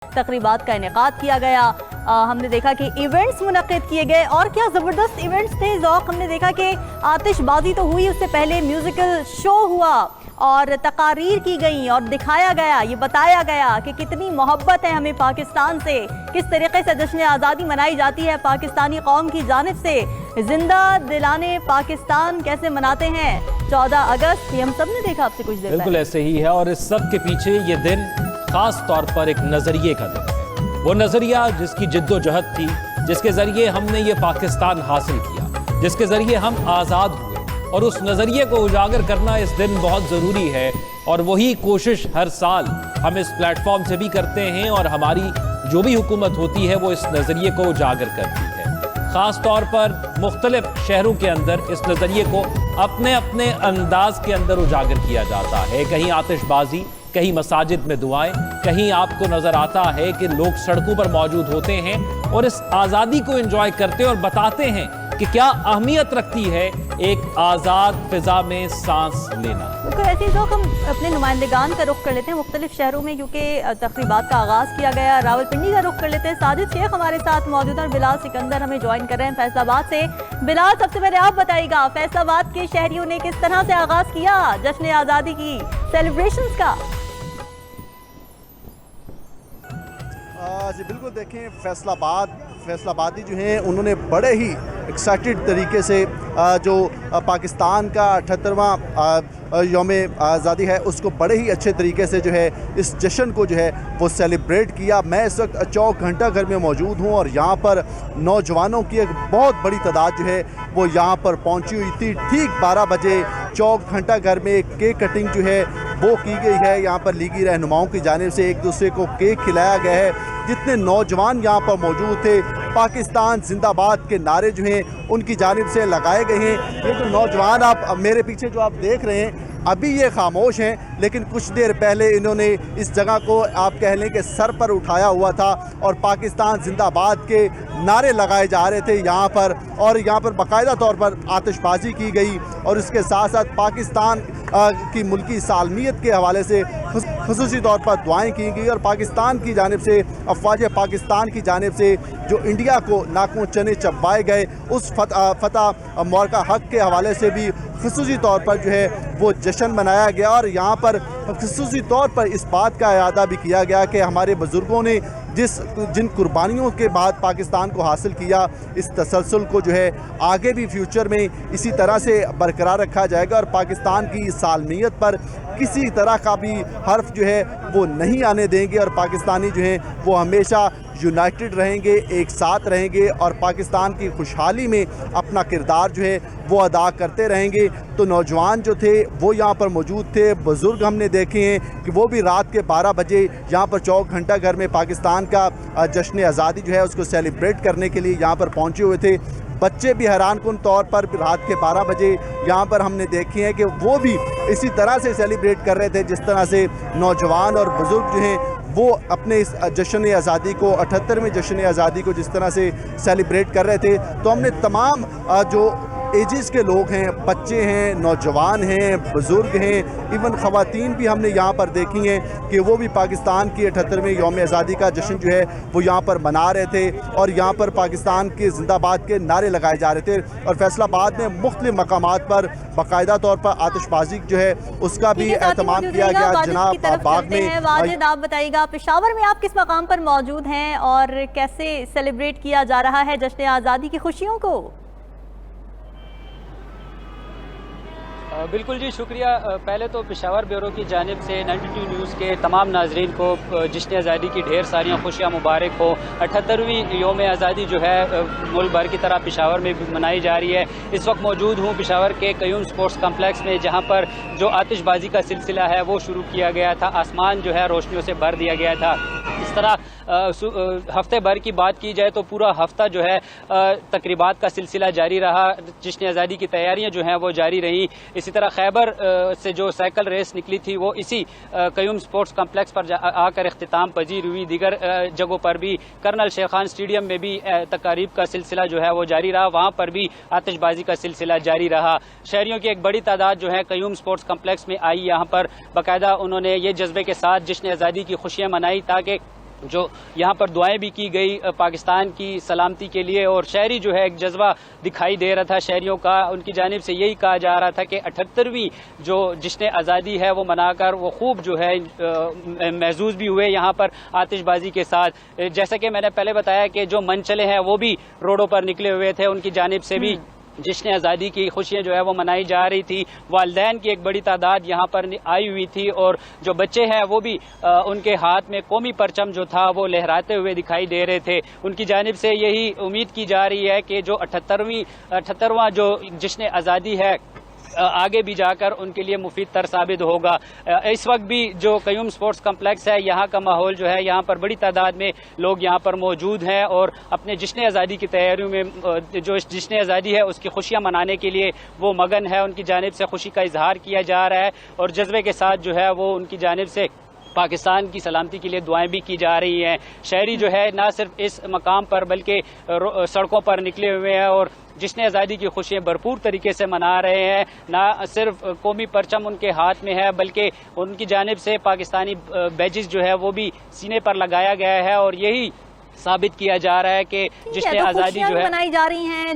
तकरीबात का इनेकाद किया गया। हमने देखा कि इवेंट्स मुनक्किद किए गए और क्या ज़बरदस्त इवेंट्स थे। ज़ौक़ हमने देखा कि आतिशबाजी तो हुई, उससे पहले म्यूज़िकल शो हुआ और तकारीर की गई और दिखाया गया, ये बताया गया कि कितनी मोहब्बत है हमें पाकिस्तान से, किस तरीके से जश्न आज़ादी मनाई जाती है पाकिस्तानी कौम की जानिब से। जिंदा दिलाने पाकिस्तान कैसे मनाते हैं 14 अगस्त, ये हम सब ने देखा आपसे कुछ देर बिल्कुल ऐसे ही है। और इस सब के पीछे ये दिन खास तौर पर एक नजरिए का दिन है। वो नजरिया जिसकी जिद्दोजहद थी, जिसके जरिए हमने ये पाकिस्तान हासिल किया, जिसके जरिए हम आज़ाद हुए, और उस नजरिए को उजागर करना इस दिन बहुत ज़रूरी है। और वही कोशिश हर साल हम इस प्लेटफॉर्म से भी करते हैं और हमारी जो भी हुकूमत होती है वो इस नजरिए को उजागर करती है। ख़ास तौर पर मुख्तलिफ शहरों के अंदर इस नज़रिए को अपने अपने अंदाज के अंदर उजागर किया जाता है। कहीं आतिशबाजी, कहीं मसाजिद में दुआएं, कहीं आपको नजर आता है कि लोग सड़कों पर मौजूद होते हैं और इस आज़ादी को एंजॉय करते और बताते हैं कि क्या अहमियत रखती है एक आज़ाद फिजा में सांस लेना। बिल्कुल ऐसे ही हम अपने नुमाइंदगान का रुख कर लेते हैं मुख्तलिफ शहरों में, क्योंकि तकरीबात का आगाज़ किया गया। रावलपिंडी का रुख कर लेते हैं। साजिद शेख हमारे साथ मौजूद हैं और बिलाल सिकंदर हमें ज्वाइन कर रहे हैं फैसलाबाद से। बिलाल, सबसे पहले आप बताइएगा, फैसलाबाद के शहरियों ने किस तरह से आगाज़ किया जश्न आज़ादी की सेलिब्रेशंस का? जी बिल्कुल, देखें फैसलाबादी जो हैं उन्होंने बड़े ही एक्साइटेड तरीके से जो पाकिस्तान का 78वां यौम आज़ादी है उसको बड़े ही अच्छे तरीके से जो है इस जश्न को जो है वो सेलिब्रेट किया। मैं इस वक्त चौक घंटा घर में मौजूद हूँ और यहाँ पर नौजवानों की एक बहुत बड़ी तादाद जो है वो यहाँ पर पहुँची हुई थी। ठीक 12 बजे चौक घंटा घर में केक कटिंग जो है वो की गई है। यहाँ पर लीगी रहनुमाओं की जानिब से एक दूसरे को केक खिलाया गया है। जितने नौजवान यहाँ पर मौजूद थे, पाकिस्तान जिंदाबाद के नारे जो हैं उनकी जानिब से लगाए गए हैं। ये जो नौजवान आप मेरे पीछे जो आप देख रहे हैं अभी ये खामोश हैं, लेकिन कुछ देर पहले इन्होंने इस जगह को आप कह लें कि सर पर उठाया हुआ था और पाकिस्तान जिंदाबाद के नारे लगाए जा रहे थे यहाँ पर। और यहाँ पर बाकायदा तौर पर आतिशबाजी की गई और इसके साथ साथ पाकिस्तान की मुल्की सालमियत के हवाले से खुसूसी तौर पर दुआएं की गई और पाकिस्तान की जानिब से, अफवाज पाकिस्तान की जानिब से जो इंडिया को नाकों चने चबवाए गए उस फतह मौका हक के हवाले से भी खुसूसी तौर पर जो है वो जश्न मनाया गया। और यहाँ पर खुसूसी तौर पर इस बात का इरादा भी किया गया कि हमारे बुज़ुर्गों ने जिन कुर्बानियों के बाद पाकिस्तान को हासिल किया, इस तसलसल को जो है आगे भी फ्यूचर में इसी तरह से बरकरार रखा जाएगा और पाकिस्तान की सालमियत पर किसी तरह का भी हर्फ जो है वो नहीं आने देंगे और पाकिस्तानी जो हैं वो हमेशा यूनाइटेड रहेंगे, एक साथ रहेंगे और पाकिस्तान की खुशहाली में अपना किरदार जो है वो अदा करते रहेंगे। तो नौजवान जो थे वो यहाँ पर मौजूद थे, बुज़ुर्ग हमने देखे हैं कि वो भी रात के 12 बजे यहाँ पर चौक घंटा घर में पाकिस्तान का जश्न आज़ादी जो है उसको सेलिब्रेट करने के लिए यहाँ पर पहुँचे हुए थे। बच्चे भी हैरानकुन तौर पर रात के 12 बजे यहाँ पर हमने देखे हैं कि वो भी इसी तरह से सेलिब्रेट कर रहे थे जिस तरह से नौजवान और बुज़ुर्ग जो हैं वो अपने इस जश्न आज़ादी को, 78वें जश्न आज़ादी को जिस तरह से सेलिब्रेट कर रहे थे। तो हमने तमाम जो एजेस के लोग हैं, बच्चे हैं, नौजवान हैं, बुज़ुर्ग हैं, इवन ख़वातीन भी हमने यहाँ पर देखी हैं कि वो भी पाकिस्तान की 78वें यौम आज़ादी का जश्न जो है वो यहाँ पर मना रहे थे और यहाँ पर पाकिस्तान के जिंदाबाद के नारे लगाए जा रहे थे। और फैसलाबाद में मुख्तलिफ मकामात पर बाकायदा तौर पर आतिशबाजी जो है उसका भी एहतमाम किया गया। जनाब बाग में वाजिद आप बताइएगा, पेशावर में आप किस मकाम पर मौजूद हैं और कैसे सेलिब्रेट किया जा रहा है जश्न आज़ादी की खुशियों को? बिल्कुल जी, शुक्रिया। पहले तो पेशावर ब्यूरो की जानिब से 92 न्यूज़ के तमाम नाजरीन को जश्न आज़ादी की ढेर सारी खुशियाँ मुबारक हो। 78वीं यौम आज़ादी जो है मुल्क भर की तरह पेशावर में भी मनाई जा रही है। इस वक्त मौजूद हूँ पेशावर के कयूम स्पोर्ट्स कम्प्लेक्स में, जहाँ पर जो आतिशबाजी का सिलसिला है वो शुरू किया गया था। आसमान जो है रोशनियों से भर दिया गया था। इस तरह हफ्ते भर की बात की जाए तो पूरा हफ्ता जो है तकरीबात का सिलसिला जारी रहा। जश्न आज़ादी की तैयारियां जो हैं वो जारी रहीं। इसी तरह खैबर से जो साइकिल रेस निकली थी वो इसी कयूम स्पोर्ट्स कम्प्लेक्स पर आकर इख्तिताम पजीर हुई। दीगर जगहों पर भी कर्नल शेर खान स्टेडियम में भी तकारीब का सिलसिला जो है वो जारी रहा, वहाँ पर भी आतिशबाजी का सिलसिला जारी रहा। शहरियों की एक बड़ी तादाद जो है कयूम स्पोर्ट्स कम्प्लेक्स में आई। यहाँ पर बाकायदा उन्होंने ये जज्बे के साथ जश्न आज़ादी की खुशियाँ मनाई ताकि जो यहाँ पर दुआएं भी की गई पाकिस्तान की सलामती के लिए, और शहरी जो है एक जज्बा दिखाई दे रहा था शहरियों का। उनकी जानिब से यही कहा जा रहा था कि 78वीं जो जश्न आज़ादी है वो मनाकर वो खूब जो है महसूस भी हुए यहाँ पर आतिशबाजी के साथ। जैसा कि मैंने पहले बताया कि जो मनचले हैं वो भी रोडों पर निकले हुए थे, उनकी जानिब से भी जश्न आज़ादी की खुशियाँ जो है वो मनाई जा रही थी। वालिदैन की एक बड़ी तादाद यहाँ पर आई हुई थी, और जो बच्चे हैं वो भी उनके हाथ में कौमी परचम जो था वो लहराते हुए दिखाई दे रहे थे। उनकी जानिब से यही उम्मीद की जा रही है कि जो 78वां जो जश्न आज़ादी है आगे भी जाकर उनके लिए मुफीद तर साबित होगा। इस वक्त भी जो कयूम स्पोर्ट्स कम्प्लेक्स है, यहाँ का माहौल जो है, यहाँ पर बड़ी तादाद में लोग यहाँ पर मौजूद हैं और अपने जश्न आज़ादी की तैयारियों में जो जश्न आज़ादी है उसकी खुशियाँ मनाने के लिए वो मगन है। उनकी जानिब से खुशी का इजहार किया जा रहा है और जज्बे के साथ जो है वो उनकी जानिब से पाकिस्तान की सलामती के लिए दुआएं भी की जा रही हैं। शहरी जो है ना सिर्फ इस मकाम पर बल्कि सड़कों पर निकले हुए हैं और जश्न आज़ादी की खुशियाँ भरपूर तरीके से मना रहे हैं। ना सिर्फ कौमी परचम उनके हाथ में है बल्कि उनकी जानिब से पाकिस्तानी बैजेस जो है वो भी सीने पर लगाया गया है और यही साबित किया जा रहा है कि जश्न आज़ादी जो है मनाई जा रही हैं।